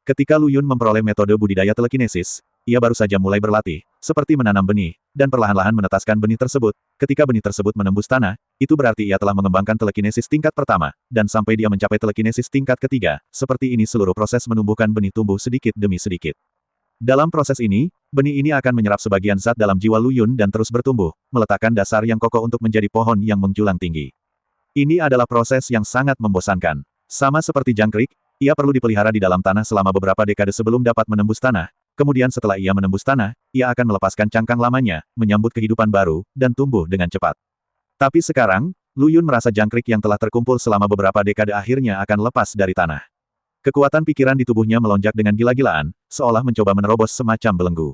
Ketika Lu Yun memperoleh metode budidaya telekinesis, ia baru saja mulai berlatih, seperti menanam benih, dan perlahan-lahan menetaskan benih tersebut. Ketika benih tersebut menembus tanah, itu berarti ia telah mengembangkan telekinesis tingkat pertama, dan sampai dia mencapai telekinesis tingkat ketiga, seperti ini seluruh proses menumbuhkan benih tumbuh sedikit demi sedikit. Dalam proses ini, benih ini akan menyerap sebagian zat dalam jiwa Lu Yun dan terus bertumbuh, meletakkan dasar yang kokoh untuk menjadi pohon yang menjulang tinggi. Ini adalah proses yang sangat membosankan. Sama seperti jangkrik, ia perlu dipelihara di dalam tanah selama beberapa dekade sebelum dapat menembus tanah. Kemudian setelah ia menembus tanah, ia akan melepaskan cangkang lamanya, menyambut kehidupan baru, dan tumbuh dengan cepat. Tapi sekarang, Lu Yun merasa jangkrik yang telah terkumpul selama beberapa dekade akhirnya akan lepas dari tanah. Kekuatan pikiran di tubuhnya melonjak dengan gila-gilaan, seolah mencoba menerobos semacam belenggu.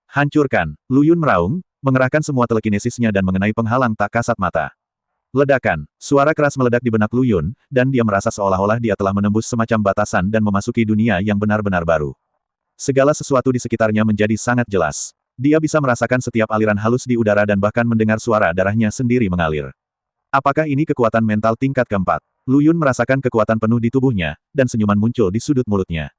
Hancurkan! Lu Yun meraung, mengerahkan semua telekinesisnya dan mengenai penghalang tak kasat mata. Ledakan! Suara keras meledak di benak Lu Yun, dan dia merasa seolah-olah dia telah menembus semacam batasan dan memasuki dunia yang benar-benar baru. Segala sesuatu di sekitarnya menjadi sangat jelas. Dia bisa merasakan setiap aliran halus di udara dan bahkan mendengar suara darahnya sendiri mengalir. Apakah ini kekuatan mental tingkat keempat? Lu Yun merasakan kekuatan penuh di tubuhnya, dan senyuman muncul di sudut mulutnya.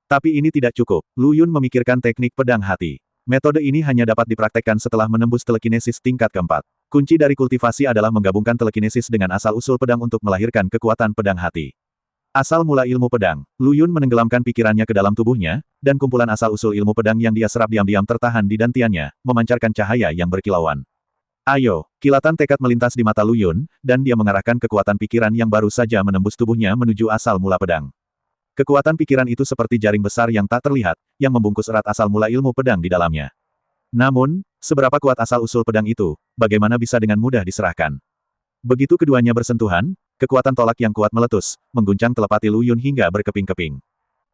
Tapi ini tidak cukup. Lu Yun memikirkan teknik pedang hati. Metode ini hanya dapat dipraktekkan setelah menembus telekinesis tingkat keempat. Kunci dari kultivasi adalah menggabungkan telekinesis dengan asal-usul pedang untuk melahirkan kekuatan pedang hati. Asal mula ilmu pedang, Lu Yun menenggelamkan pikirannya ke dalam tubuhnya, dan kumpulan asal-usul ilmu pedang yang dia serap diam-diam tertahan di dantiannya, memancarkan cahaya yang berkilauan. Ayo! Kilatan tekad melintas di mata Lu Yun, dan dia mengarahkan kekuatan pikiran yang baru saja menembus tubuhnya menuju asal mula pedang. Kekuatan pikiran itu seperti jaring besar yang tak terlihat, yang membungkus erat asal mula ilmu pedang di dalamnya. Namun, seberapa kuat asal-usul pedang itu, bagaimana bisa dengan mudah diserahkan? Begitu keduanya bersentuhan, kekuatan tolak yang kuat meletus, mengguncang telepati Lu Yun hingga berkeping-keping.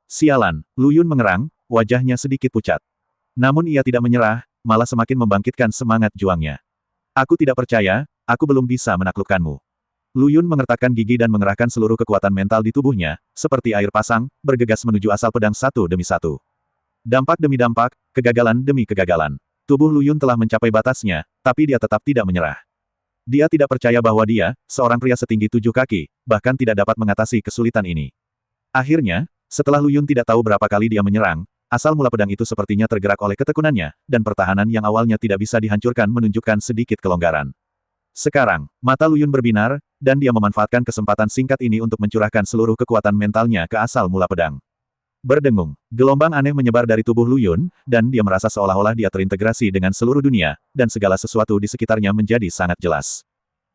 Sialan! Lu Yun mengerang, wajahnya sedikit pucat. Namun ia tidak menyerah, malah semakin membangkitkan semangat juangnya. Aku tidak percaya, aku belum bisa menaklukkanmu. Lu Yun mengertakkan gigi dan mengerahkan seluruh kekuatan mental di tubuhnya, seperti air pasang, bergegas menuju asal pedang satu demi satu. Dampak demi dampak, kegagalan demi kegagalan. Tubuh Lu Yun telah mencapai batasnya, tapi dia tetap tidak menyerah. Dia tidak percaya bahwa dia, seorang pria setinggi 7 kaki, bahkan tidak dapat mengatasi kesulitan ini. Akhirnya, setelah Lu Yun tidak tahu berapa kali dia menyerang, asal mula pedang itu sepertinya tergerak oleh ketekunannya, dan pertahanan yang awalnya tidak bisa dihancurkan menunjukkan sedikit kelonggaran. Sekarang, mata Lu Yun berbinar, dan dia memanfaatkan kesempatan singkat ini untuk mencurahkan seluruh kekuatan mentalnya ke asal mula pedang. Berdengung, gelombang aneh menyebar dari tubuh Lu Yun, dan dia merasa seolah-olah dia terintegrasi dengan seluruh dunia, dan segala sesuatu di sekitarnya menjadi sangat jelas.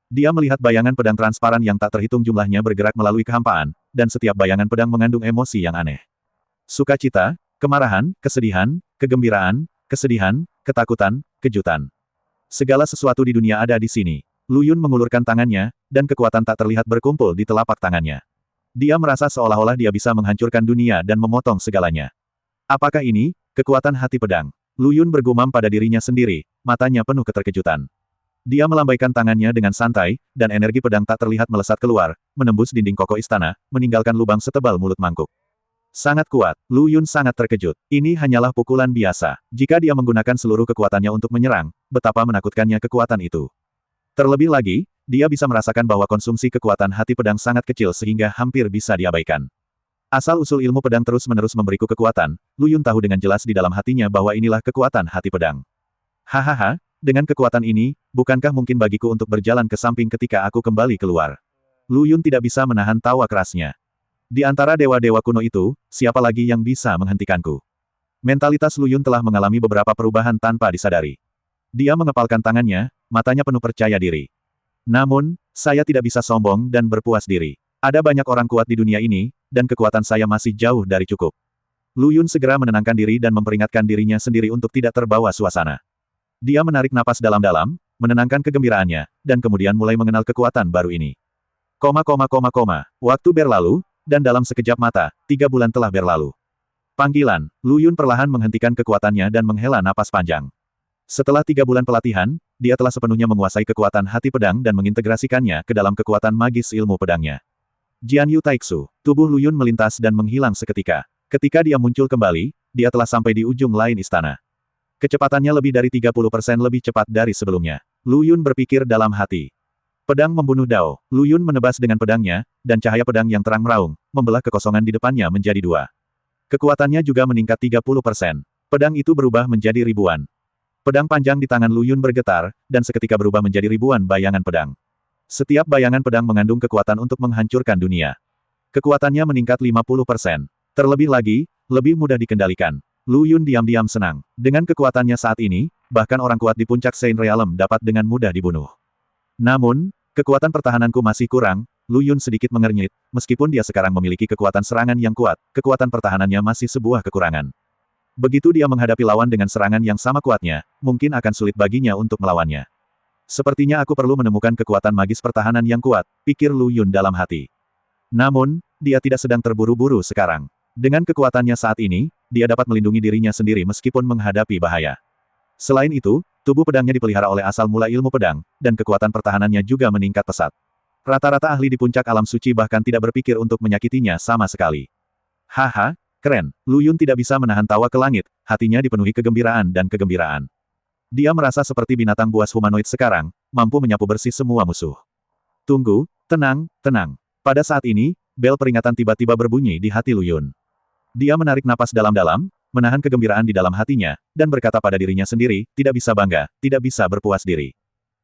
Dia melihat bayangan pedang transparan yang tak terhitung jumlahnya bergerak melalui kehampaan, dan setiap bayangan pedang mengandung emosi yang aneh. Sukacita, kemarahan, kesedihan, kegembiraan, kesedihan, ketakutan, kejutan. Segala sesuatu di dunia ada di sini. Lu Yun mengulurkan tangannya, dan kekuatan tak terlihat berkumpul di telapak tangannya. Dia merasa seolah-olah dia bisa menghancurkan dunia dan memotong segalanya. Apakah ini kekuatan hati pedang? Lu Yun bergumam pada dirinya sendiri, matanya penuh keterkejutan. Dia melambaikan tangannya dengan santai, dan energi pedang tak terlihat melesat keluar, menembus dinding kokoh istana, meninggalkan lubang setebal mulut mangkuk. Sangat kuat, Lu Yun sangat terkejut. Ini hanyalah pukulan biasa. Jika dia menggunakan seluruh kekuatannya untuk menyerang, betapa menakutkannya kekuatan itu. Terlebih lagi, dia bisa merasakan bahwa konsumsi kekuatan hati pedang sangat kecil sehingga hampir bisa diabaikan. Asal-usul ilmu pedang terus-menerus memberiku kekuatan, Lu Yun tahu dengan jelas di dalam hatinya bahwa inilah kekuatan hati pedang. Hahaha, dengan kekuatan ini, bukankah mungkin bagiku untuk berjalan ke samping ketika aku kembali keluar? Lu Yun tidak bisa menahan tawa kerasnya. Di antara dewa-dewa kuno itu, siapa lagi yang bisa menghentikanku? Mentalitas Lu Yun telah mengalami beberapa perubahan tanpa disadari. Dia mengepalkan tangannya, matanya penuh percaya diri. Namun, saya tidak bisa sombong dan berpuas diri. Ada banyak orang kuat di dunia ini, dan kekuatan saya masih jauh dari cukup. Lu Yun segera menenangkan diri dan memperingatkan dirinya sendiri untuk tidak terbawa suasana. Dia menarik napas dalam-dalam, menenangkan kegembiraannya, dan kemudian mulai mengenal kekuatan baru ini. Waktu berlalu, dan dalam sekejap mata, 3 bulan telah berlalu. Panggilan, Lu Yun perlahan menghentikan kekuatannya dan menghela napas panjang. Setelah 3 bulan pelatihan, dia telah sepenuhnya menguasai kekuatan hati pedang dan mengintegrasikannya ke dalam kekuatan magis ilmu pedangnya. Jian Yu Taixu, tubuh Lu Yun melintas dan menghilang seketika. Ketika dia muncul kembali, dia telah sampai di ujung lain istana. Kecepatannya lebih dari 30% lebih cepat dari sebelumnya. Lu Yun berpikir dalam hati. Pedang membunuh Dao. Lu Yun menebas dengan pedangnya, dan cahaya pedang yang terang meraung, membelah kekosongan di depannya menjadi dua. Kekuatannya juga meningkat 30%. Pedang itu berubah menjadi ribuan. Pedang panjang di tangan Lu Yun bergetar, dan seketika berubah menjadi ribuan bayangan pedang. Setiap bayangan pedang mengandung kekuatan untuk menghancurkan dunia. Kekuatannya meningkat 50%. Terlebih lagi, lebih mudah dikendalikan. Lu Yun diam-diam senang. Dengan kekuatannya saat ini, bahkan orang kuat di puncak Saint Realm dapat dengan mudah dibunuh. Namun, kekuatan pertahananku masih kurang. Lu Yun sedikit mengernyit, meskipun dia sekarang memiliki kekuatan serangan yang kuat, kekuatan pertahanannya masih sebuah kekurangan. Begitu dia menghadapi lawan dengan serangan yang sama kuatnya, mungkin akan sulit baginya untuk melawannya. Sepertinya aku perlu menemukan kekuatan magis pertahanan yang kuat, pikir Lu Yun dalam hati. Namun, dia tidak sedang terburu-buru sekarang. Dengan kekuatannya saat ini, dia dapat melindungi dirinya sendiri meskipun menghadapi bahaya. Selain itu, tubuh pedangnya dipelihara oleh asal mula ilmu pedang, dan kekuatan pertahanannya juga meningkat pesat. Rata-rata ahli di puncak alam suci bahkan tidak berpikir untuk menyakitinya sama sekali. Haha, keren. Lu Yun tidak bisa menahan tawa ke langit, hatinya dipenuhi kegembiraan dan kegembiraan. Dia merasa seperti binatang buas humanoid sekarang, mampu menyapu bersih semua musuh. Tunggu, tenang, tenang. Pada saat ini, bel peringatan tiba-tiba berbunyi di hati Lu Yun. Dia menarik napas dalam-dalam, menahan kegembiraan di dalam hatinya, dan berkata pada dirinya sendiri, tidak bisa bangga, tidak bisa berpuas diri.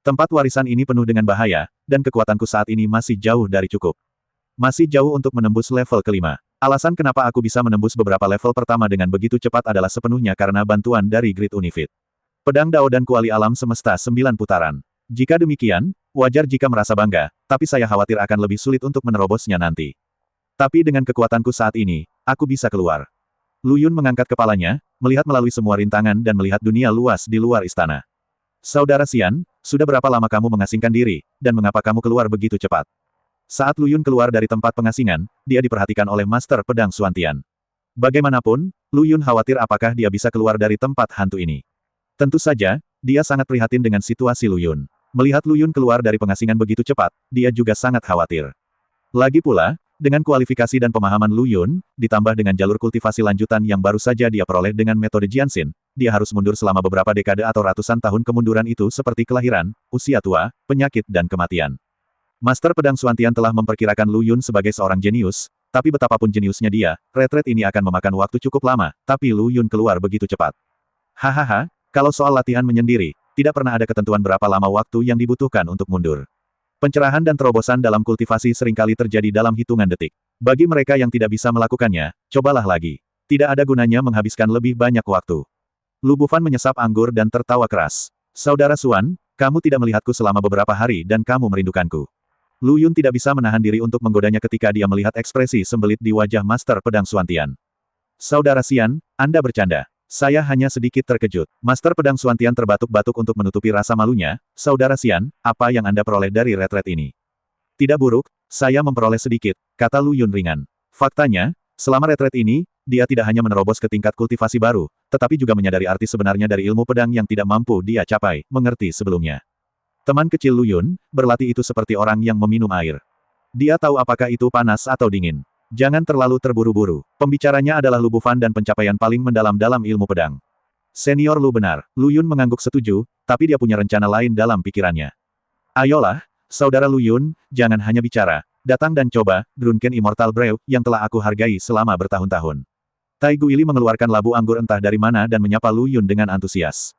Tempat warisan ini penuh dengan bahaya, dan kekuatanku saat ini masih jauh dari cukup. Masih jauh untuk menembus level kelima. Alasan kenapa aku bisa menembus beberapa level pertama dengan begitu cepat adalah sepenuhnya karena bantuan dari Great Unifit. Pedang Dao dan kuali alam semesta 9 putaran. Jika demikian, wajar jika merasa bangga, tapi saya khawatir akan lebih sulit untuk menerobosnya nanti. Tapi dengan kekuatanku saat ini, aku bisa keluar. Lu Yun mengangkat kepalanya, melihat melalui semua rintangan dan melihat dunia luas di luar istana. Saudara Xian, sudah berapa lama kamu mengasingkan diri, dan mengapa kamu keluar begitu cepat? Saat Lu Yun keluar dari tempat pengasingan, dia diperhatikan oleh Master Pedang Xuantian. Bagaimanapun, Lu Yun khawatir apakah dia bisa keluar dari tempat hantu ini. Tentu saja, dia sangat prihatin dengan situasi Lu Yun. Melihat Lu Yun keluar dari pengasingan begitu cepat, dia juga sangat khawatir. Lagi pula, dengan kualifikasi dan pemahaman Lu Yun, ditambah dengan jalur kultivasi lanjutan yang baru saja dia peroleh dengan metode Jianxin, dia harus mundur selama beberapa dekade atau ratusan tahun. Kemunduran itu seperti kelahiran, usia tua, penyakit dan kematian. Master Pedang Xuantian telah memperkirakan Lu Yun sebagai seorang jenius, tapi betapapun jeniusnya dia, retret ini akan memakan waktu cukup lama, tapi Lu Yun keluar begitu cepat. Hahaha. Kalau soal latihan menyendiri, tidak pernah ada ketentuan berapa lama waktu yang dibutuhkan untuk mundur. Pencerahan dan terobosan dalam kultivasi seringkali terjadi dalam hitungan detik. Bagi mereka yang tidak bisa melakukannya, cobalah lagi. Tidak ada gunanya menghabiskan lebih banyak waktu. Lu Bufan menyesap anggur dan tertawa keras. Saudara Xuan, kamu tidak melihatku selama beberapa hari dan kamu merindukanku. Lu Yun tidak bisa menahan diri untuk menggodanya ketika dia melihat ekspresi sembelit di wajah Master Pedang Xuantian. Saudara Xian, Anda bercanda. Saya hanya sedikit terkejut. Master Pedang Xuantian terbatuk-batuk untuk menutupi rasa malunya. Saudara Xian, apa yang Anda peroleh dari retret ini? Tidak buruk, saya memperoleh sedikit, kata Lu Yun ringan. Faktanya, selama retret ini, dia tidak hanya menerobos ke tingkat kultivasi baru, tetapi juga menyadari arti sebenarnya dari ilmu pedang yang tidak mampu dia capai, mengerti sebelumnya. Teman kecil Lu Yun, berlatih itu seperti orang yang meminum air. Dia tahu apakah itu panas atau dingin. Jangan terlalu terburu-buru. Pembicaranya adalah Lu Bufan dan pencapaian paling mendalam dalam ilmu pedang. Senior Lu benar. Lu Yun mengangguk setuju, tapi dia punya rencana lain dalam pikirannya. Ayolah, saudara Lu Yun, jangan hanya bicara. Datang dan coba, Drunken Immortal Brew, yang telah aku hargai selama bertahun-tahun. Tai Guili mengeluarkan labu anggur entah dari mana dan menyapa Lu Yun dengan antusias.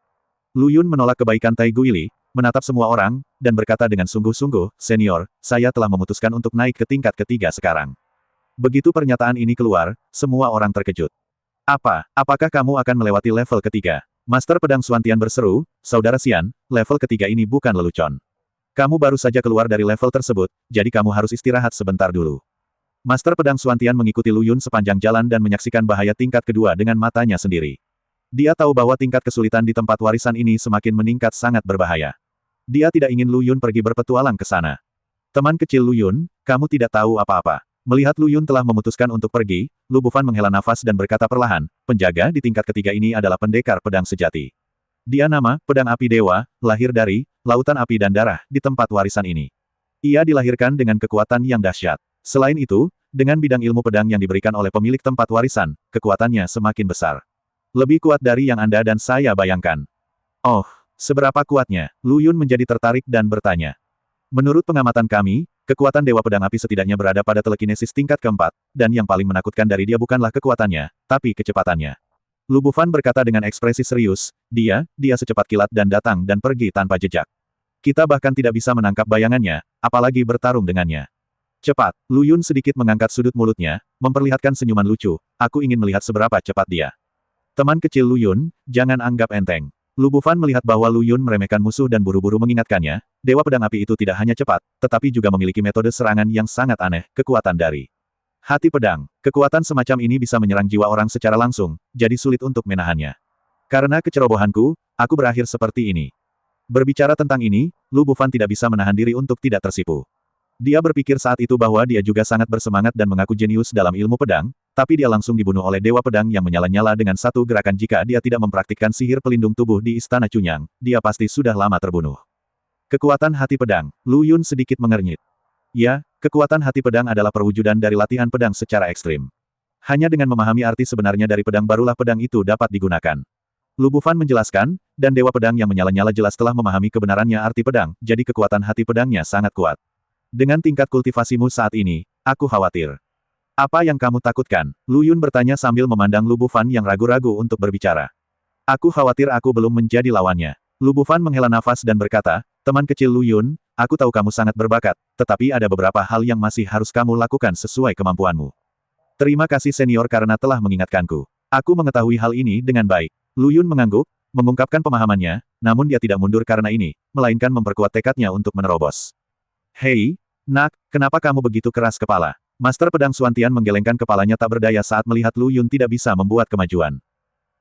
Lu Yun menolak kebaikan Tai Guili, menatap semua orang, dan berkata dengan sungguh-sungguh, Senior, saya telah memutuskan untuk naik ke tingkat ketiga sekarang. Begitu pernyataan ini keluar, semua orang terkejut. Apakah kamu akan melewati level ketiga? Master Pedang Xuantian berseru, Saudara Xian, level ketiga ini bukan lelucon. Kamu baru saja keluar dari level tersebut, jadi kamu harus istirahat sebentar dulu. Master Pedang Xuantian mengikuti Lu Yun sepanjang jalan dan menyaksikan bahaya tingkat kedua dengan matanya sendiri. Dia tahu bahwa tingkat kesulitan di tempat warisan ini semakin meningkat sangat berbahaya. Dia tidak ingin Lu Yun pergi berpetualang ke sana. Teman kecil Lu Yun, kamu tidak tahu apa-apa. Melihat Lu Yun telah memutuskan untuk pergi, Lu Bufan menghela nafas dan berkata perlahan, penjaga di tingkat ketiga ini adalah pendekar pedang sejati. Dia nama, Pedang Api Dewa, lahir dari, lautan api dan darah, di tempat warisan ini. Ia dilahirkan dengan kekuatan yang dahsyat. Selain itu, dengan bidang ilmu pedang yang diberikan oleh pemilik tempat warisan, kekuatannya semakin besar. Lebih kuat dari yang Anda dan saya bayangkan. Oh, seberapa kuatnya? Lu Yun menjadi tertarik dan bertanya. Menurut pengamatan kami, kekuatan Dewa Pedang Api setidaknya berada pada telekinesis tingkat keempat, dan yang paling menakutkan dari dia bukanlah kekuatannya, tapi kecepatannya. Lu Bufan berkata dengan ekspresi serius, dia secepat kilat dan datang dan pergi tanpa jejak. Kita bahkan tidak bisa menangkap bayangannya, apalagi bertarung dengannya. Cepat, Lu Yun sedikit mengangkat sudut mulutnya, memperlihatkan senyuman lucu, aku ingin melihat seberapa cepat dia. Teman kecil Lu Yun, jangan anggap enteng. Lu Bufan melihat bahwa Lu Yun meremehkan musuh dan buru-buru mengingatkannya, Dewa Pedang Api itu tidak hanya cepat, tetapi juga memiliki metode serangan yang sangat aneh, kekuatan dari hati pedang. Kekuatan semacam ini bisa menyerang jiwa orang secara langsung, jadi sulit untuk menahannya. Karena kecerobohanku, aku berakhir seperti ini. Berbicara tentang ini, Lu Bufan tidak bisa menahan diri untuk tidak tersipu. Dia berpikir saat itu bahwa dia juga sangat bersemangat dan mengaku jenius dalam ilmu pedang, tapi dia langsung dibunuh oleh Dewa Pedang yang menyala-nyala dengan satu gerakan. Jika dia tidak mempraktikkan sihir pelindung tubuh di Istana Cunyang, dia pasti sudah lama terbunuh. Kekuatan hati pedang, Lu Yun sedikit mengernyit. Ya, kekuatan hati pedang adalah perwujudan dari latihan pedang secara ekstrim. Hanya dengan memahami arti sebenarnya dari pedang barulah pedang itu dapat digunakan. Lu Bufan menjelaskan, dan Dewa Pedang yang menyala-nyala jelas telah memahami kebenarannya arti pedang, jadi kekuatan hati pedangnya sangat kuat. Dengan tingkat kultivasimu saat ini, aku khawatir. Apa yang kamu takutkan? Lu Yun bertanya sambil memandang Lu Bufan yang ragu-ragu untuk berbicara. Aku khawatir aku belum menjadi lawannya. Lu Bufan menghela nafas dan berkata, teman kecil Lu Yun, aku tahu kamu sangat berbakat, tetapi ada beberapa hal yang masih harus kamu lakukan sesuai kemampuanmu. Terima kasih senior karena telah mengingatkanku. Aku mengetahui hal ini dengan baik. Lu Yun mengangguk, mengungkapkan pemahamannya, namun dia tidak mundur karena ini, melainkan memperkuat tekadnya untuk menerobos. Hei, nak, kenapa kamu begitu keras kepala? Master Pedang Xuantian menggelengkan kepalanya tak berdaya saat melihat Lu Yun tidak bisa membuat kemajuan.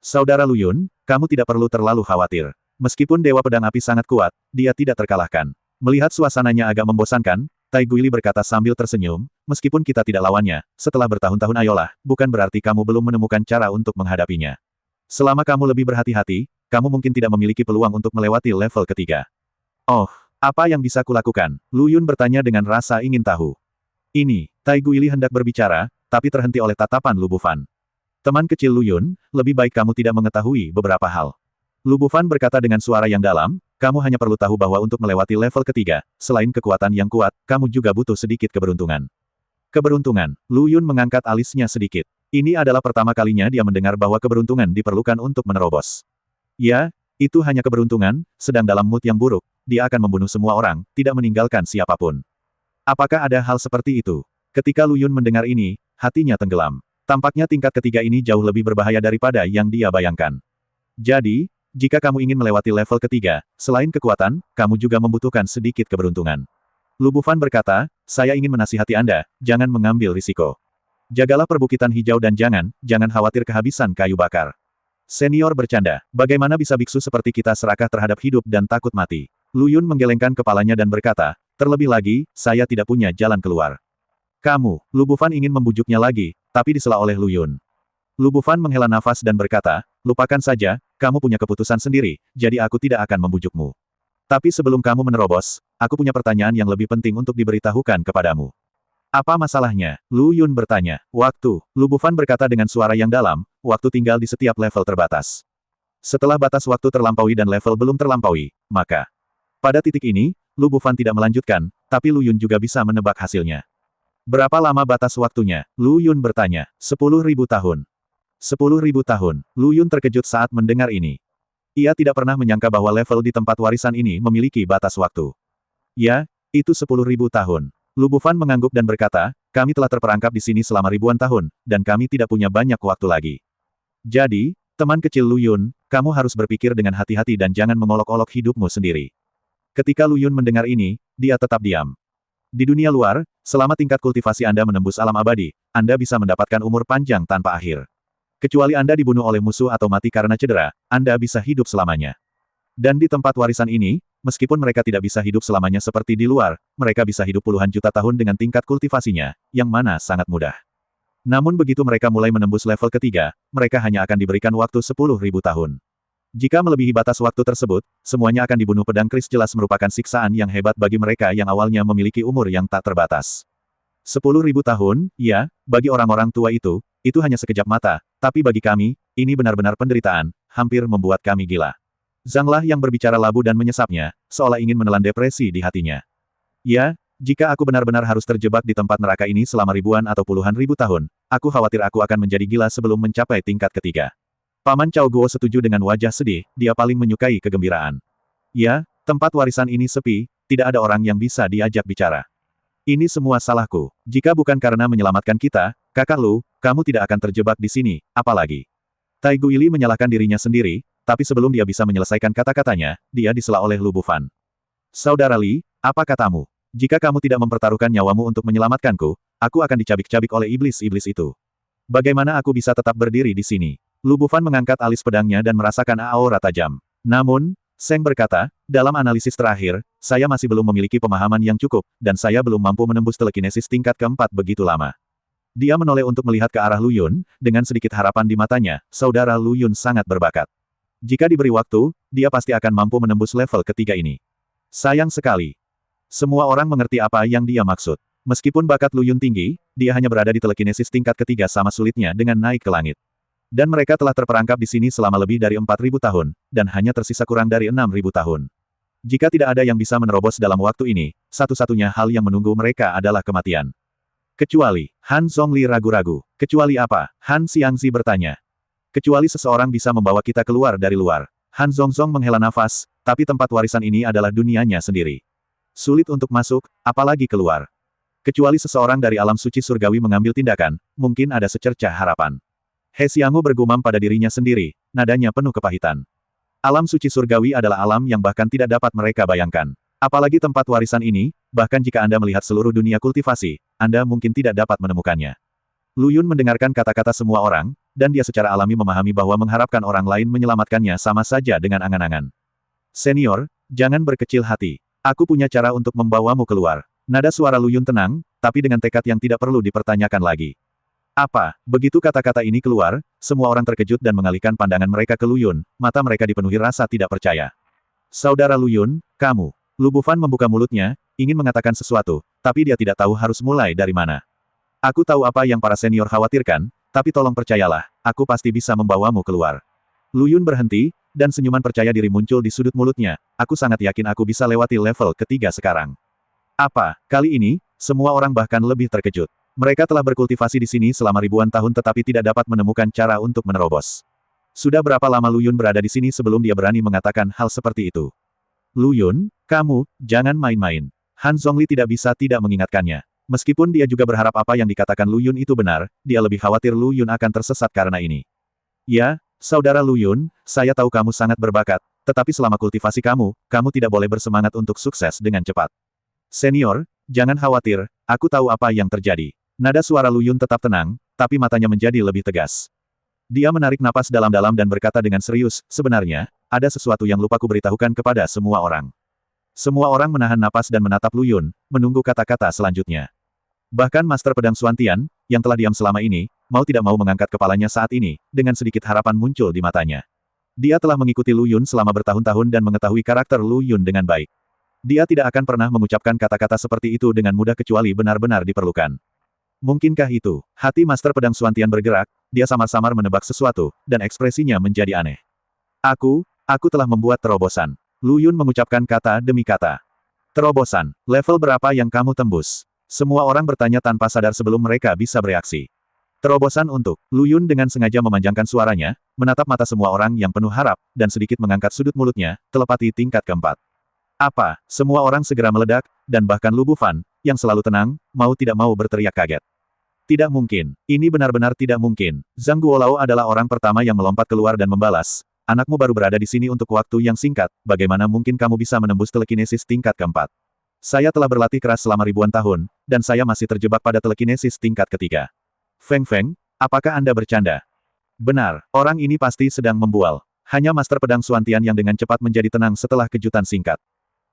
Saudara Lu Yun, kamu tidak perlu terlalu khawatir. Meskipun Dewa Pedang Api sangat kuat, dia tidak terkalahkan. Melihat suasananya agak membosankan, Tai Guili berkata sambil tersenyum, meskipun kita tidak lawannya, setelah bertahun-tahun ayolah, bukan berarti kamu belum menemukan cara untuk menghadapinya. Selama kamu lebih berhati-hati, kamu mungkin tidak memiliki peluang untuk melewati level ketiga. Oh. Apa yang bisa kulakukan? Lu Yun bertanya dengan rasa ingin tahu. Ini, Tai Guili hendak berbicara, tapi terhenti oleh tatapan Lu Bufan. Teman kecil Lu Yun, lebih baik kamu tidak mengetahui beberapa hal. Lu Bufan berkata dengan suara yang dalam, kamu hanya perlu tahu bahwa untuk melewati level ketiga, selain kekuatan yang kuat, kamu juga butuh sedikit keberuntungan. Keberuntungan, Lu Yun mengangkat alisnya sedikit. Ini adalah pertama kalinya dia mendengar bahwa keberuntungan diperlukan untuk menerobos. Ya, itu hanya keberuntungan, sedang dalam mood yang buruk, dia akan membunuh semua orang, tidak meninggalkan siapapun. Apakah ada hal seperti itu? Ketika Lu Yun mendengar ini, hatinya tenggelam. Tampaknya tingkat ketiga ini jauh lebih berbahaya daripada yang dia bayangkan. Jadi, jika kamu ingin melewati level ketiga, selain kekuatan, kamu juga membutuhkan sedikit keberuntungan. Lu Bufan berkata, saya ingin menasihati Anda, jangan mengambil risiko. Jagalah perbukitan hijau dan jangan khawatir kehabisan kayu bakar. Senior bercanda, bagaimana bisa biksu seperti kita serakah terhadap hidup dan takut mati? Lu Yun menggelengkan kepalanya dan berkata, terlebih lagi, saya tidak punya jalan keluar. Kamu, Lu Bufan ingin membujuknya lagi, tapi disela oleh Lu Yun. Lu Bufan menghela nafas dan berkata, lupakan saja, kamu punya keputusan sendiri, jadi aku tidak akan membujukmu. Tapi sebelum kamu menerobos, aku punya pertanyaan yang lebih penting untuk diberitahukan kepadamu. Apa masalahnya? Lu Yun bertanya. Waktu. Lu Bufan berkata dengan suara yang dalam, waktu tinggal di setiap level terbatas. Setelah batas waktu terlampaui dan level belum terlampaui, maka pada titik ini, Lu Bufan tidak melanjutkan, tapi Lu Yun juga bisa menebak hasilnya. Berapa lama batas waktunya? Lu Yun bertanya. 10.000 tahun. 10.000 tahun. Lu Yun terkejut saat mendengar ini. Ia tidak pernah menyangka bahwa level di tempat warisan ini memiliki batas waktu. Ya, itu 10.000 tahun. Lu Bufan mengangguk dan berkata, kami telah terperangkap di sini selama ribuan tahun, dan kami tidak punya banyak waktu lagi. Jadi, teman kecil Lu Yun, kamu harus berpikir dengan hati-hati dan jangan mengolok-olok hidupmu sendiri. Ketika Lu Yun mendengar ini, dia tetap diam. Di dunia luar, selama tingkat kultivasi Anda menembus alam abadi, Anda bisa mendapatkan umur panjang tanpa akhir. Kecuali Anda dibunuh oleh musuh atau mati karena cedera, Anda bisa hidup selamanya. Dan di tempat warisan ini, meskipun mereka tidak bisa hidup selamanya seperti di luar, mereka bisa hidup puluhan juta tahun dengan tingkat kultivasinya, yang mana sangat mudah. Namun begitu mereka mulai menembus level ketiga, mereka hanya akan diberikan waktu 10.000 tahun. Jika melebihi batas waktu tersebut, semuanya akan dibunuh. Pedang kris jelas merupakan siksaan yang hebat bagi mereka yang awalnya memiliki umur yang tak terbatas. 10.000 tahun, ya, bagi orang-orang tua itu hanya sekejap mata, tapi bagi kami, ini benar-benar penderitaan, hampir membuat kami gila. Zhang Lah yang berbicara labu dan menyesapnya, seolah ingin menelan depresi di hatinya. Ya, jika aku benar-benar harus terjebak di tempat neraka ini selama ribuan atau puluhan ribu tahun, aku khawatir aku akan menjadi gila sebelum mencapai tingkat ketiga. Paman Cao Guo setuju dengan wajah sedih, dia paling menyukai kegembiraan. Ya, tempat warisan ini sepi, tidak ada orang yang bisa diajak bicara. Ini semua salahku. Jika bukan karena menyelamatkan kita, kakak Lu, kamu tidak akan terjebak di sini, apalagi. Tai Guili menyalahkan dirinya sendiri, tapi sebelum dia bisa menyelesaikan kata-katanya, dia disela oleh Lu Bufan. Saudara Li, apa katamu? Jika kamu tidak mempertaruhkan nyawamu untuk menyelamatkanku, aku akan dicabik-cabik oleh iblis-iblis itu. Bagaimana aku bisa tetap berdiri di sini? Lu Bufan mengangkat alis pedangnya dan merasakan aura tajam. Namun, Seng berkata, dalam analisis terakhir, saya masih belum memiliki pemahaman yang cukup, dan saya belum mampu menembus telekinesis tingkat keempat begitu lama. Dia menoleh untuk melihat ke arah Lu Yun, dengan sedikit harapan di matanya, saudara Lu Yun sangat berbakat. Jika diberi waktu, dia pasti akan mampu menembus level ketiga ini. Sayang sekali. Semua orang mengerti apa yang dia maksud. Meskipun bakat Lu Yun tinggi, dia hanya berada di telekinesis tingkat ketiga sama sulitnya dengan naik ke langit. Dan mereka telah terperangkap di sini selama lebih dari 4.000 tahun, dan hanya tersisa kurang dari 6.000 tahun. Jika tidak ada yang bisa menerobos dalam waktu ini, satu-satunya hal yang menunggu mereka adalah kematian. Kecuali, Han Zhongli ragu-ragu. Kecuali apa? Han Xiangzi bertanya. Kecuali seseorang bisa membawa kita keluar dari luar. Han Zhongzong menghela nafas, tapi tempat warisan ini adalah dunianya sendiri. Sulit untuk masuk, apalagi keluar. Kecuali seseorang dari alam suci surgawi mengambil tindakan, mungkin ada secercah harapan. He Xianggu bergumam pada dirinya sendiri, nadanya penuh kepahitan. Alam suci surgawi adalah alam yang bahkan tidak dapat mereka bayangkan. Apalagi tempat warisan ini, bahkan jika Anda melihat seluruh dunia kultivasi, Anda mungkin tidak dapat menemukannya. Lu Yun mendengarkan kata-kata semua orang, dan dia secara alami memahami bahwa mengharapkan orang lain menyelamatkannya sama saja dengan angan-angan. Senior, jangan berkecil hati. Aku punya cara untuk membawamu keluar. Nada suara Lu Yun tenang, tapi dengan tekad yang tidak perlu dipertanyakan lagi. Apa? Begitu kata-kata ini keluar, semua orang terkejut dan mengalihkan pandangan mereka ke Lu Yun, mata mereka dipenuhi rasa tidak percaya. Saudara Lu Yun, kamu. Lu Bufan membuka mulutnya, ingin mengatakan sesuatu, tapi dia tidak tahu harus mulai dari mana. Aku tahu apa yang para senior khawatirkan, tapi tolong percayalah, aku pasti bisa membawamu keluar. Lu Yun berhenti, dan senyuman percaya diri muncul di sudut mulutnya, aku sangat yakin aku bisa lewati level ketiga sekarang. Apa? Kali ini, semua orang bahkan lebih terkejut. Mereka telah berkultivasi di sini selama ribuan tahun tetapi tidak dapat menemukan cara untuk menerobos. Sudah berapa lama Lu Yun berada di sini sebelum dia berani mengatakan hal seperti itu? Lu Yun, kamu, jangan main-main. Han Zhongli tidak bisa tidak mengingatkannya. Meskipun dia juga berharap apa yang dikatakan Lu Yun itu benar, dia lebih khawatir Lu Yun akan tersesat karena ini. Ya, saudara Lu Yun, saya tahu kamu sangat berbakat, tetapi selama kultivasi kamu, kamu tidak boleh bersemangat untuk sukses dengan cepat. Senior, jangan khawatir, aku tahu apa yang terjadi. Nada suara Lu Yun tetap tenang, tapi matanya menjadi lebih tegas. Dia menarik napas dalam-dalam dan berkata dengan serius, sebenarnya, ada sesuatu yang lupa kuberitahukan kepada semua orang. Semua orang menahan napas dan menatap Lu Yun, menunggu kata-kata selanjutnya. Bahkan Master Pedang Xuantian, yang telah diam selama ini, mau tidak mau mengangkat kepalanya saat ini, dengan sedikit harapan muncul di matanya. Dia telah mengikuti Lu Yun selama bertahun-tahun dan mengetahui karakter Lu Yun dengan baik. Dia tidak akan pernah mengucapkan kata-kata seperti itu dengan mudah kecuali benar-benar diperlukan. Mungkinkah itu? Hati Master Pedang Xuantian bergerak, dia samar-samar menebak sesuatu, dan ekspresinya menjadi aneh. Aku telah membuat terobosan. Lu Yun mengucapkan kata demi kata. Terobosan, level berapa yang kamu tembus? Semua orang bertanya tanpa sadar sebelum mereka bisa bereaksi. Terobosan untuk, Lu Yun dengan sengaja memanjangkan suaranya, menatap mata semua orang yang penuh harap, dan sedikit mengangkat sudut mulutnya, telepati tingkat keempat. Apa? Semua orang segera meledak, dan bahkan Lu Bufan, yang selalu tenang, mau tidak mau berteriak kaget. Tidak mungkin. Ini benar-benar tidak mungkin. Zhang Guolao adalah orang pertama yang melompat keluar dan membalas. Anakmu baru berada di sini untuk waktu yang singkat, bagaimana mungkin kamu bisa menembus telekinesis tingkat keempat? Saya telah berlatih keras selama ribuan tahun, dan saya masih terjebak pada telekinesis tingkat ketiga. Feng Feng, apakah Anda bercanda? Benar, orang ini pasti sedang membual. Hanya Master Pedang Xuantian yang dengan cepat menjadi tenang setelah kejutan singkat.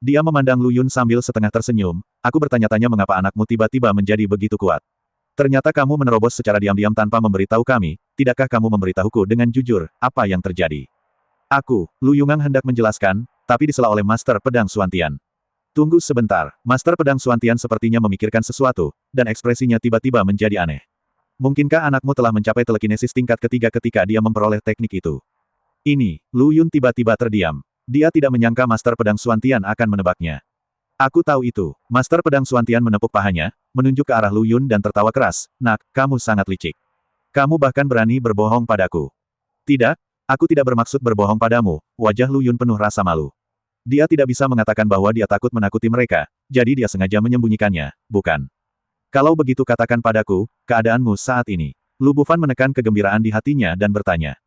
Dia memandang Lu Yun sambil setengah tersenyum, aku bertanya-tanya mengapa anakmu tiba-tiba menjadi begitu kuat. Ternyata kamu menerobos secara diam-diam tanpa memberitahu kami, tidakkah kamu memberitahuku dengan jujur, apa yang terjadi? Lu Yungang hendak menjelaskan, tapi disela oleh Master Pedang Xuantian. Tunggu sebentar, Master Pedang Xuantian sepertinya memikirkan sesuatu, dan ekspresinya tiba-tiba menjadi aneh. Mungkinkah anakmu telah mencapai telekinesis tingkat ketiga ketika dia memperoleh teknik itu? Lu Yun tiba-tiba terdiam. Dia tidak menyangka Master Pedang Xuantian akan menebaknya. Aku tahu itu. Master Pedang Xuantian menepuk pahanya, menunjuk ke arah Lu Yun dan tertawa keras. Nak, kamu sangat licik. Kamu bahkan berani berbohong padaku. Tidak, aku tidak bermaksud berbohong padamu. Wajah Lu Yun penuh rasa malu. Dia tidak bisa mengatakan bahwa dia takut menakuti mereka, jadi dia sengaja menyembunyikannya, bukan? Kalau begitu katakan padaku, keadaanmu saat ini. Lu Bufan menekan kegembiraan di hatinya dan bertanya.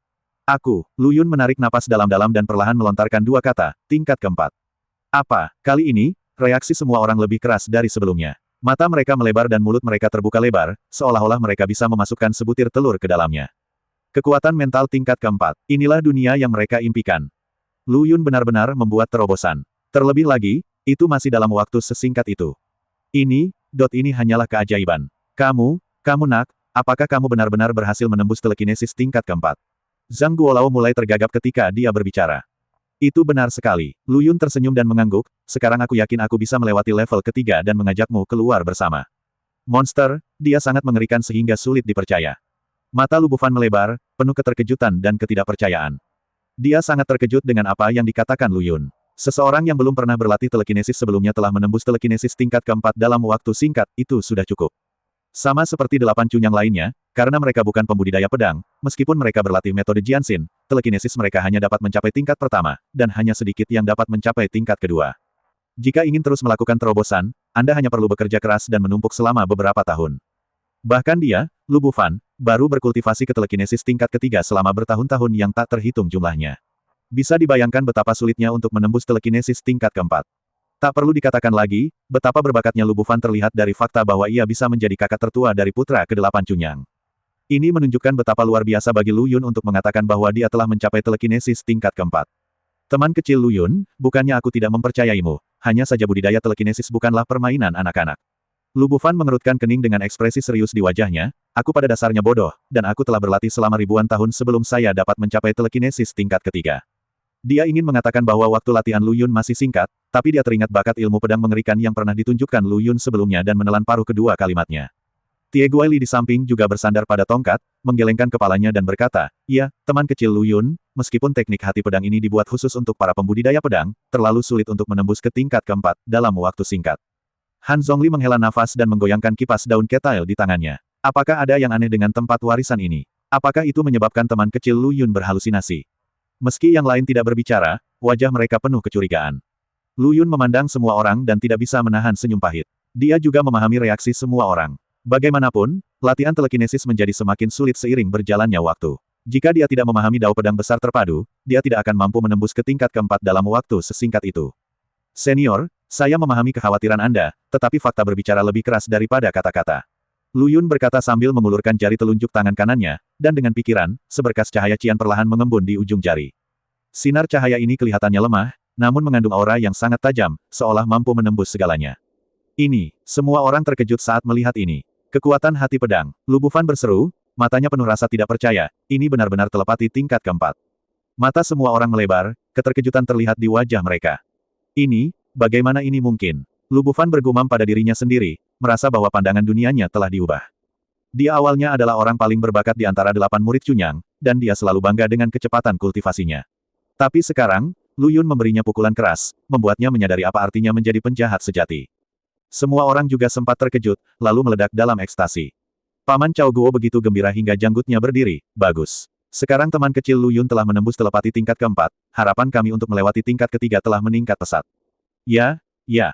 Aku, Lu Yun menarik napas dalam-dalam dan perlahan melontarkan dua kata, tingkat keempat. Apa, kali ini, reaksi semua orang lebih keras dari sebelumnya. Mata mereka melebar dan mulut mereka terbuka lebar, seolah-olah mereka bisa memasukkan sebutir telur ke dalamnya. Kekuatan mental tingkat keempat. Inilah dunia yang mereka impikan. Lu Yun benar-benar membuat terobosan. Terlebih lagi, itu masih dalam waktu sesingkat itu. Ini hanyalah keajaiban. Kamu nak, apakah kamu benar-benar berhasil menembus telekinesis tingkat keempat? Zhang Guolao mulai tergagap ketika dia berbicara. Itu benar sekali. Lu Yun tersenyum dan mengangguk, sekarang aku yakin aku bisa melewati level ketiga dan mengajakmu keluar bersama. Monster, dia sangat mengerikan sehingga sulit dipercaya. Mata Lu Bufan melebar, penuh keterkejutan dan ketidakpercayaan. Dia sangat terkejut dengan apa yang dikatakan Lu Yun. Seseorang yang belum pernah berlatih telekinesis sebelumnya telah menembus telekinesis tingkat keempat dalam waktu singkat, itu sudah cukup. Sama seperti 8 cunyang lainnya, karena mereka bukan pembudidaya pedang, meskipun mereka berlatih metode Jianxin, telekinesis mereka hanya dapat mencapai tingkat pertama, dan hanya sedikit yang dapat mencapai tingkat kedua. Jika ingin terus melakukan terobosan, Anda hanya perlu bekerja keras dan menumpuk selama beberapa tahun. Bahkan dia, Lu Bufan, baru berkultivasi ke telekinesis tingkat ketiga selama bertahun-tahun yang tak terhitung jumlahnya. Bisa dibayangkan betapa sulitnya untuk menembus telekinesis tingkat keempat. Tak perlu dikatakan lagi, betapa berbakatnya Lu Bufan terlihat dari fakta bahwa ia bisa menjadi kakak tertua dari putra ke-8 cunyang. Ini menunjukkan betapa luar biasa bagi Lu Yun untuk mengatakan bahwa dia telah mencapai telekinesis tingkat keempat. Teman kecil Lu Yun, bukannya aku tidak mempercayaimu, hanya saja budidaya telekinesis bukanlah permainan anak-anak. Lu Bufan mengerutkan kening dengan ekspresi serius di wajahnya, aku pada dasarnya bodoh, dan aku telah berlatih selama ribuan tahun sebelum saya dapat mencapai telekinesis tingkat ketiga. Dia ingin mengatakan bahwa waktu latihan Lu Yun masih singkat, tapi dia teringat bakat ilmu pedang mengerikan yang pernah ditunjukkan Lu Yun sebelumnya dan menelan paruh kedua kalimatnya. Tie Guili di samping juga bersandar pada tongkat, menggelengkan kepalanya dan berkata, "Ya, teman kecil Lu Yun, meskipun teknik hati pedang ini dibuat khusus untuk para pembudidaya pedang, terlalu sulit untuk menembus ke tingkat keempat dalam waktu singkat." Han Zhongli menghela nafas dan menggoyangkan kipas daun ketail di tangannya. Apakah ada yang aneh dengan tempat warisan ini? Apakah itu menyebabkan teman kecil Lu Yun berhalusinasi? Meski yang lain tidak berbicara, wajah mereka penuh kecurigaan. Lu Yun memandang semua orang dan tidak bisa menahan senyum pahit. Dia juga memahami reaksi semua orang. Bagaimanapun, latihan telekinesis menjadi semakin sulit seiring berjalannya waktu. Jika dia tidak memahami dao pedang besar terpadu, dia tidak akan mampu menembus ke tingkat keempat dalam waktu sesingkat itu. Senior, saya memahami kekhawatiran Anda, tetapi fakta berbicara lebih keras daripada kata-kata. Lu Yun berkata sambil mengulurkan jari telunjuk tangan kanannya, dan dengan pikiran, seberkas cahaya cian perlahan mengembun di ujung jari. Sinar cahaya ini kelihatannya lemah, namun mengandung aura yang sangat tajam, seolah mampu menembus segalanya. Semua orang terkejut saat melihat ini. Kekuatan hati pedang. Lu Bufan berseru, matanya penuh rasa tidak percaya, ini benar-benar telepati tingkat keempat. Mata semua orang melebar, keterkejutan terlihat di wajah mereka. Bagaimana ini mungkin? Lu Bufan bergumam pada dirinya sendiri, merasa bahwa pandangan dunianya telah diubah. Dia awalnya adalah orang paling berbakat di antara 8 murid Cunyang, dan dia selalu bangga dengan kecepatan kultivasinya. Tapi sekarang, Lu Yun memberinya pukulan keras, membuatnya menyadari apa artinya menjadi penjahat sejati. Semua orang juga sempat terkejut, lalu meledak dalam ekstasi. Paman Cao Guo begitu gembira hingga janggutnya berdiri, bagus. Sekarang teman kecil Lu Yun telah menembus telepati tingkat keempat, harapan kami untuk melewati tingkat ketiga telah meningkat pesat. Ya,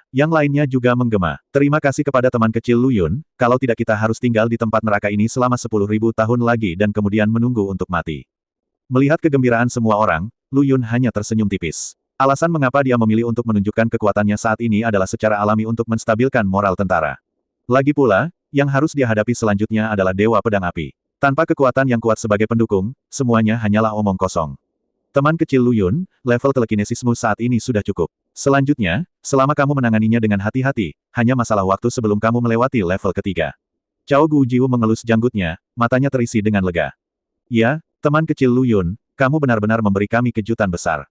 yang lainnya juga menggema. Terima kasih kepada teman kecil Lu Yun, kalau tidak kita harus tinggal di tempat neraka ini selama 10.000 tahun lagi dan kemudian menunggu untuk mati. Melihat kegembiraan semua orang, Lu Yun hanya tersenyum tipis. Alasan mengapa dia memilih untuk menunjukkan kekuatannya saat ini adalah secara alami untuk menstabilkan moral tentara. Lagi pula, yang harus dia hadapi selanjutnya adalah Dewa Pedang Api. Tanpa kekuatan yang kuat sebagai pendukung, semuanya hanyalah omong kosong. Teman kecil Lu Yun, level telekinesismu saat ini sudah cukup. Selanjutnya, selama kamu menanganinya dengan hati-hati, hanya masalah waktu sebelum kamu melewati level ketiga. Cao Gujiu mengelus janggutnya, matanya terisi dengan lega. Ya, teman kecil Lu Yun, kamu benar-benar memberi kami kejutan besar.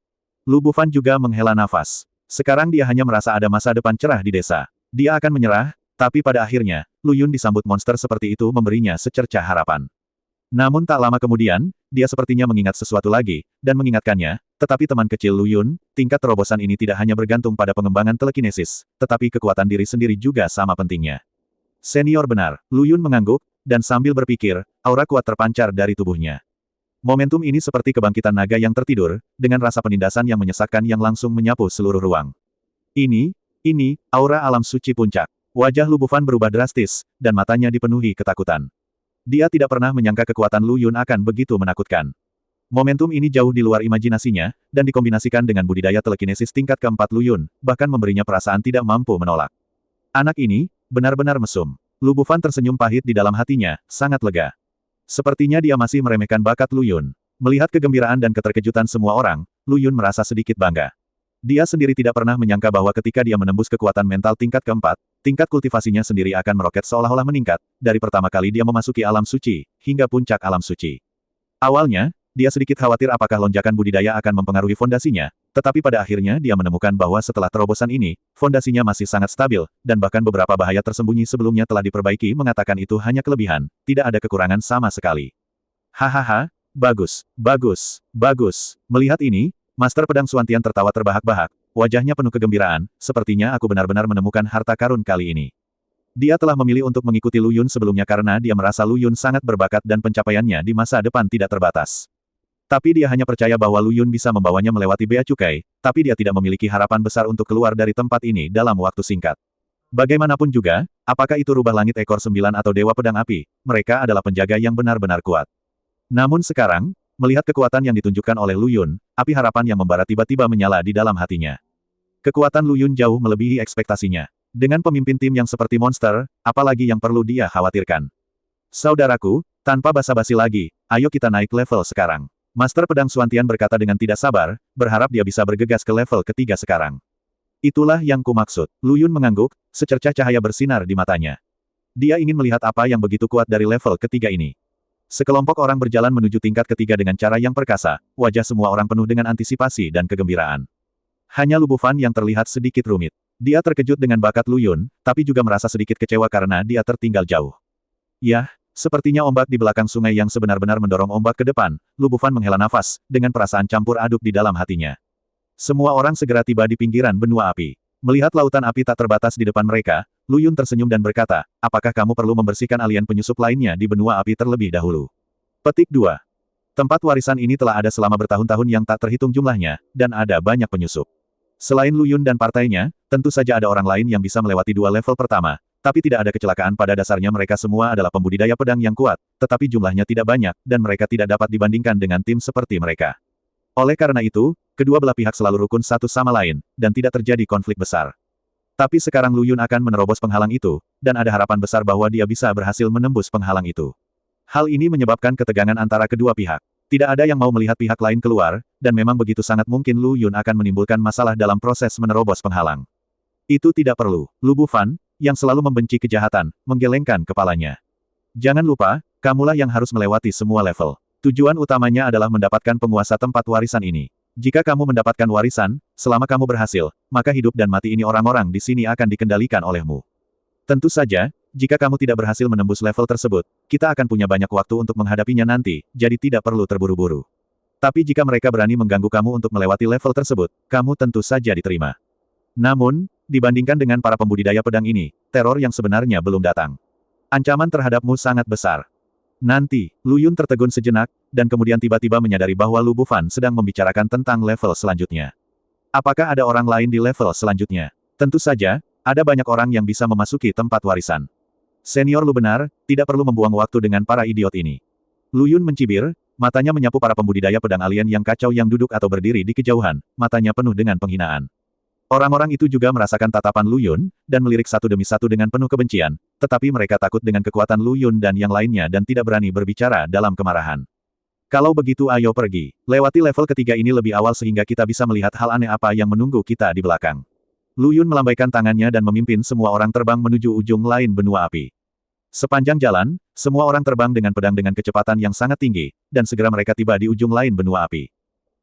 Lu Bufan juga menghela nafas. Sekarang dia hanya merasa ada masa depan cerah di desa. Dia akan menyerah, tapi pada akhirnya, Lu Yun disambut monster seperti itu memberinya secercah harapan. Namun tak lama kemudian, dia sepertinya mengingat sesuatu lagi, dan mengingatkannya, tetapi teman kecil Lu Yun, tingkat terobosan ini tidak hanya bergantung pada pengembangan telekinesis, tetapi kekuatan diri sendiri juga sama pentingnya. Senior benar, Lu Yun mengangguk, dan sambil berpikir, aura kuat terpancar dari tubuhnya. Momentum ini seperti kebangkitan naga yang tertidur, dengan rasa penindasan yang menyesakkan yang langsung menyapu seluruh ruang. Ini, aura alam suci puncak. Wajah Lu Bufan berubah drastis, dan matanya dipenuhi ketakutan. Dia tidak pernah menyangka kekuatan Lu Yun akan begitu menakutkan. Momentum ini jauh di luar imajinasinya, dan dikombinasikan dengan budidaya telekinesis tingkat keempat Lu Yun, bahkan memberinya perasaan tidak mampu menolak. Anak ini, benar-benar mesum. Lu Bufan tersenyum pahit di dalam hatinya, sangat lega. Sepertinya dia masih meremehkan bakat Lu Yun. Melihat kegembiraan dan keterkejutan semua orang, Lu Yun merasa sedikit bangga. Dia sendiri tidak pernah menyangka bahwa ketika dia menembus kekuatan mental tingkat keempat, tingkat kultivasinya sendiri akan meroket seolah-olah meningkat, dari pertama kali dia memasuki alam suci, hingga puncak alam suci. Awalnya, dia sedikit khawatir apakah lonjakan budidaya akan mempengaruhi fondasinya, tetapi pada akhirnya dia menemukan bahwa setelah terobosan ini, fondasinya masih sangat stabil, dan bahkan beberapa bahaya tersembunyi sebelumnya telah diperbaiki mengatakan itu hanya kelebihan, tidak ada kekurangan sama sekali. Hahaha, bagus, bagus, bagus. Melihat ini, Master Pedang Xuantian tertawa terbahak-bahak, wajahnya penuh kegembiraan, sepertinya aku benar-benar menemukan harta karun kali ini. Dia telah memilih untuk mengikuti Lu Yun sebelumnya karena dia merasa Lu Yun sangat berbakat dan pencapaiannya di masa depan tidak terbatas. Tapi dia hanya percaya bahwa Lu Yun bisa membawanya melewati bea cukai, tapi dia tidak memiliki harapan besar untuk keluar dari tempat ini dalam waktu singkat. Bagaimanapun juga, apakah itu rubah langit ekor 9 atau Dewa Pedang Api, mereka adalah penjaga yang benar-benar kuat. Namun sekarang, melihat kekuatan yang ditunjukkan oleh Lu Yun, api harapan yang membara tiba-tiba menyala di dalam hatinya. Kekuatan Lu Yun jauh melebihi ekspektasinya. Dengan pemimpin tim yang seperti monster, apalagi yang perlu dia khawatirkan. Saudaraku, tanpa basa-basi lagi, ayo kita naik level sekarang. Master Pedang Xuantian berkata dengan tidak sabar, berharap dia bisa bergegas ke level ketiga sekarang. Itulah yang kumaksud. Lu Yun mengangguk, secercah cahaya bersinar di matanya. Dia ingin melihat apa yang begitu kuat dari level ketiga ini. Sekelompok orang berjalan menuju tingkat ketiga dengan cara yang perkasa, wajah semua orang penuh dengan antisipasi dan kegembiraan. Hanya Lu Bufan yang terlihat sedikit rumit. Dia terkejut dengan bakat Lu Yun, tapi juga merasa sedikit kecewa karena dia tertinggal jauh. Yah, sepertinya ombak di belakang sungai yang sebenar-benar mendorong ombak ke depan, Lu Bufan menghela nafas, dengan perasaan campur aduk di dalam hatinya. Semua orang segera tiba di pinggiran benua api. Melihat lautan api tak terbatas di depan mereka, Lu Yun tersenyum dan berkata, apakah kamu perlu membersihkan alien penyusup lainnya di benua api terlebih dahulu? Petik 2. Tempat warisan ini telah ada selama bertahun-tahun yang tak terhitung jumlahnya, dan ada banyak penyusup. Selain Lu Yun dan partainya, tentu saja ada orang lain yang bisa melewati dua level pertama, tapi tidak ada kecelakaan pada dasarnya mereka semua adalah pembudidaya pedang yang kuat, tetapi jumlahnya tidak banyak, dan mereka tidak dapat dibandingkan dengan tim seperti mereka. Oleh karena itu, kedua belah pihak selalu rukun satu sama lain, dan tidak terjadi konflik besar. Tapi sekarang Lu Yun akan menerobos penghalang itu, dan ada harapan besar bahwa dia bisa berhasil menembus penghalang itu. Hal ini menyebabkan ketegangan antara kedua pihak. Tidak ada yang mau melihat pihak lain keluar, dan memang begitu sangat mungkin Lu Yun akan menimbulkan masalah dalam proses menerobos penghalang. Itu tidak perlu. Lu Bufan, yang selalu membenci kejahatan, menggelengkan kepalanya. Jangan lupa, kamulah yang harus melewati semua level. Tujuan utamanya adalah mendapatkan penguasa tempat warisan ini. Jika kamu mendapatkan warisan, selama kamu berhasil, maka hidup dan mati ini orang-orang di sini akan dikendalikan olehmu. Tentu saja, jika kamu tidak berhasil menembus level tersebut, kita akan punya banyak waktu untuk menghadapinya nanti, jadi tidak perlu terburu-buru. Tapi jika mereka berani mengganggu kamu untuk melewati level tersebut, kamu tentu saja diterima. Namun, dibandingkan dengan para pembudidaya pedang ini, teror yang sebenarnya belum datang. Ancaman terhadapmu sangat besar. Nanti, Lu Yun tertegun sejenak, dan kemudian tiba-tiba menyadari bahwa Lu Bufan sedang membicarakan tentang level selanjutnya. Apakah ada orang lain di level selanjutnya? Tentu saja, ada banyak orang yang bisa memasuki tempat warisan. Senior Lu benar, tidak perlu membuang waktu dengan para idiot ini. Lu Yun mencibir, matanya menyapu para pembudidaya pedang alien yang kacau yang duduk atau berdiri di kejauhan, matanya penuh dengan penghinaan. Orang-orang itu juga merasakan tatapan Lu Yun, dan melirik satu demi satu dengan penuh kebencian, tetapi mereka takut dengan kekuatan Lu Yun dan yang lainnya dan tidak berani berbicara dalam kemarahan. Kalau begitu ayo pergi. Lewati level ketiga ini lebih awal sehingga kita bisa melihat hal aneh apa yang menunggu kita di belakang. Lu Yun melambaikan tangannya dan memimpin semua orang terbang menuju ujung lain benua api. Sepanjang jalan, semua orang terbang dengan pedang dengan kecepatan yang sangat tinggi, dan segera mereka tiba di ujung lain benua api.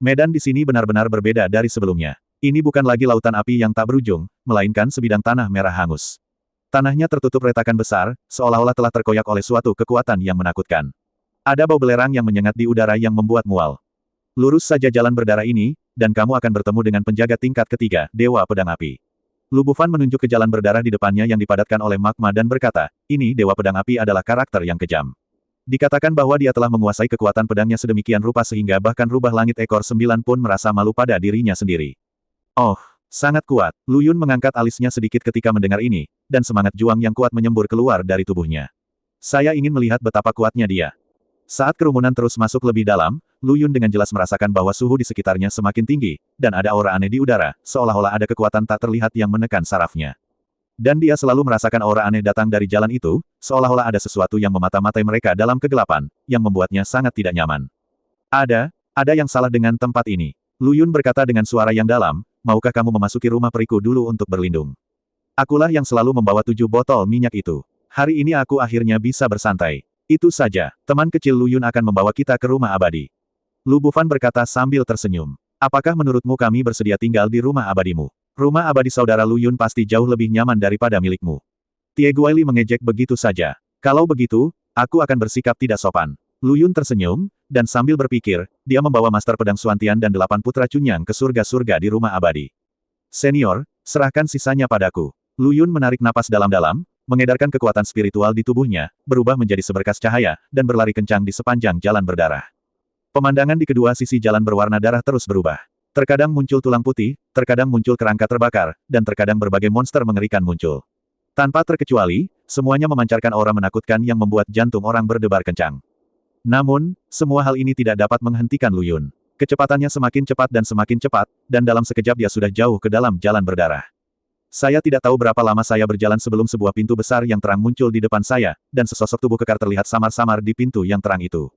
Medan di sini benar-benar berbeda dari sebelumnya. Ini bukan lagi lautan api yang tak berujung, melainkan sebidang tanah merah hangus. Tanahnya tertutup retakan besar, seolah-olah telah terkoyak oleh suatu kekuatan yang menakutkan. Ada bau belerang yang menyengat di udara yang membuat mual. Lurus saja jalan berdarah ini, dan kamu akan bertemu dengan penjaga tingkat ketiga, Dewa Pedang Api. Lu Bufan menunjuk ke jalan berdarah di depannya yang dipadatkan oleh magma dan berkata, ini Dewa Pedang Api adalah karakter yang kejam. Dikatakan bahwa dia telah menguasai kekuatan pedangnya sedemikian rupa sehingga bahkan rubah langit ekor 9 pun merasa malu pada dirinya sendiri. Oh, sangat kuat. Lu Yun mengangkat alisnya sedikit ketika mendengar ini, dan semangat juang yang kuat menyembur keluar dari tubuhnya. Saya ingin melihat betapa kuatnya dia. Saat kerumunan terus masuk lebih dalam, Lu Yun dengan jelas merasakan bahwa suhu di sekitarnya semakin tinggi, dan ada aura aneh di udara, seolah-olah ada kekuatan tak terlihat yang menekan sarafnya. Dan dia selalu merasakan aura aneh datang dari jalan itu, seolah-olah ada sesuatu yang memata-matai mereka dalam kegelapan, yang membuatnya sangat tidak nyaman. Ada yang salah dengan tempat ini. Lu Yun berkata dengan suara yang dalam, maukah kamu memasuki rumah periku dulu untuk berlindung? Akulah yang selalu membawa 7 botol minyak itu. Hari ini aku akhirnya bisa bersantai. Itu saja, teman kecil Lu Yun akan membawa kita ke rumah abadi. Lu Bufan berkata sambil tersenyum. Apakah menurutmu kami bersedia tinggal di rumah abadimu? Rumah abadi saudara Lu Yun pasti jauh lebih nyaman daripada milikmu. Tie Guili mengejek begitu saja. Kalau begitu, aku akan bersikap tidak sopan. Lu Yun tersenyum, dan sambil berpikir, dia membawa Master Pedang Xuantian dan 8 putra Cunyang ke surga-surga di rumah abadi. Senior, serahkan sisanya padaku. Lu Yun menarik napas dalam-dalam, mengedarkan kekuatan spiritual di tubuhnya, berubah menjadi seberkas cahaya, dan berlari kencang di sepanjang jalan berdarah. Pemandangan di kedua sisi jalan berwarna darah terus berubah. Terkadang muncul tulang putih, terkadang muncul kerangka terbakar, dan terkadang berbagai monster mengerikan muncul. Tanpa terkecuali, semuanya memancarkan aura menakutkan yang membuat jantung orang berdebar kencang. Namun, semua hal ini tidak dapat menghentikan Lu Yun. Kecepatannya semakin cepat, dan dalam sekejap dia sudah jauh ke dalam jalan berdarah. Saya tidak tahu berapa lama saya berjalan sebelum sebuah pintu besar yang terang muncul di depan saya, dan sesosok tubuh kekar terlihat samar-samar di pintu yang terang itu.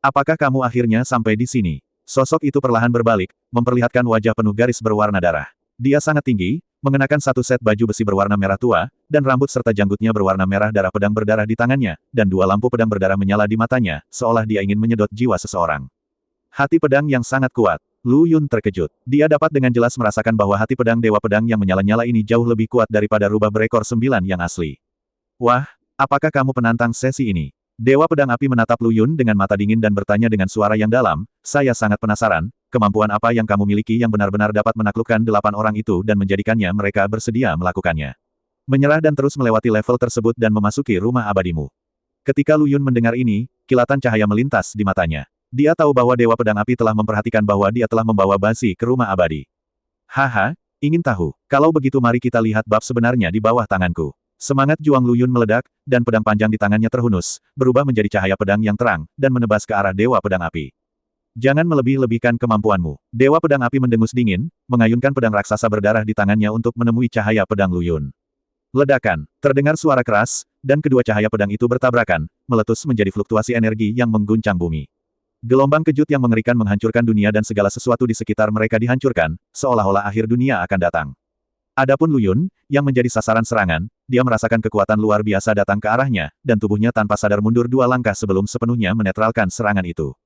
Apakah kamu akhirnya sampai di sini? Sosok itu perlahan berbalik, memperlihatkan wajah penuh garis berwarna darah. Dia sangat tinggi, mengenakan satu set baju besi berwarna merah tua, dan rambut serta janggutnya berwarna merah darah pedang berdarah di tangannya, dan 2 lampu pedang berdarah menyala di matanya, seolah dia ingin menyedot jiwa seseorang. Hati pedang yang sangat kuat. Lu Yun terkejut. Dia dapat dengan jelas merasakan bahwa hati pedang Dewa Pedang yang menyala-nyala ini jauh lebih kuat daripada rubah berekor 9 yang asli. Wah, apakah kamu penantang sesi ini? Dewa Pedang Api menatap Lu Yun dengan mata dingin dan bertanya dengan suara yang dalam, saya sangat penasaran, kemampuan apa yang kamu miliki yang benar-benar dapat menaklukkan 8 orang itu dan menjadikannya mereka bersedia melakukannya. Menyerah dan terus melewati level tersebut dan memasuki rumah abadimu. Ketika Lu Yun mendengar ini, kilatan cahaya melintas di matanya. Dia tahu bahwa Dewa Pedang Api telah memperhatikan bahwa dia telah membawa Basi ke rumah abadi. Haha, ingin tahu? Kalau begitu mari kita lihat bab sebenarnya di bawah tanganku. Semangat juang Lu Yun meledak, dan pedang panjang di tangannya terhunus, berubah menjadi cahaya pedang yang terang, dan menebas ke arah Dewa Pedang Api. Jangan melebih-lebihkan kemampuanmu. Dewa Pedang Api mendengus dingin, mengayunkan pedang raksasa berdarah di tangannya untuk menemui cahaya pedang Lu Yun. Ledakan, terdengar suara keras, dan kedua cahaya pedang itu bertabrakan, meletus menjadi fluktuasi energi yang mengguncang bumi. Gelombang kejut yang mengerikan menghancurkan dunia dan segala sesuatu di sekitar mereka dihancurkan, seolah-olah akhir dunia akan datang. Adapun Lu Yun, yang menjadi sasaran serangan, dia merasakan kekuatan luar biasa datang ke arahnya, dan tubuhnya tanpa sadar mundur 2 langkah sebelum sepenuhnya menetralkan serangan itu.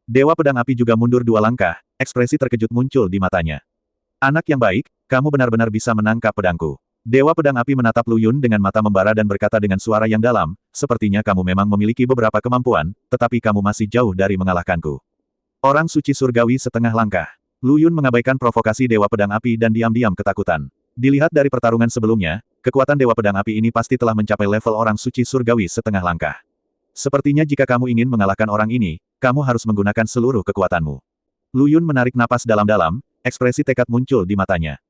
Dewa Pedang Api juga mundur 2 langkah, ekspresi terkejut muncul di matanya. Anak yang baik, kamu benar-benar bisa menangkap pedangku. Dewa Pedang Api menatap Lu Yun dengan mata membara dan berkata dengan suara yang dalam, sepertinya kamu memang memiliki beberapa kemampuan, tetapi kamu masih jauh dari mengalahkanku. Orang suci surgawi setengah langkah. Lu Yun mengabaikan provokasi Dewa Pedang Api dan diam-diam ketakutan. Dilihat dari pertarungan sebelumnya, kekuatan Dewa Pedang Api ini pasti telah mencapai level orang suci surgawi setengah langkah. Sepertinya jika kamu ingin mengalahkan orang ini, kamu harus menggunakan seluruh kekuatanmu. Lu Yun menarik napas dalam-dalam, ekspresi tekad muncul di matanya.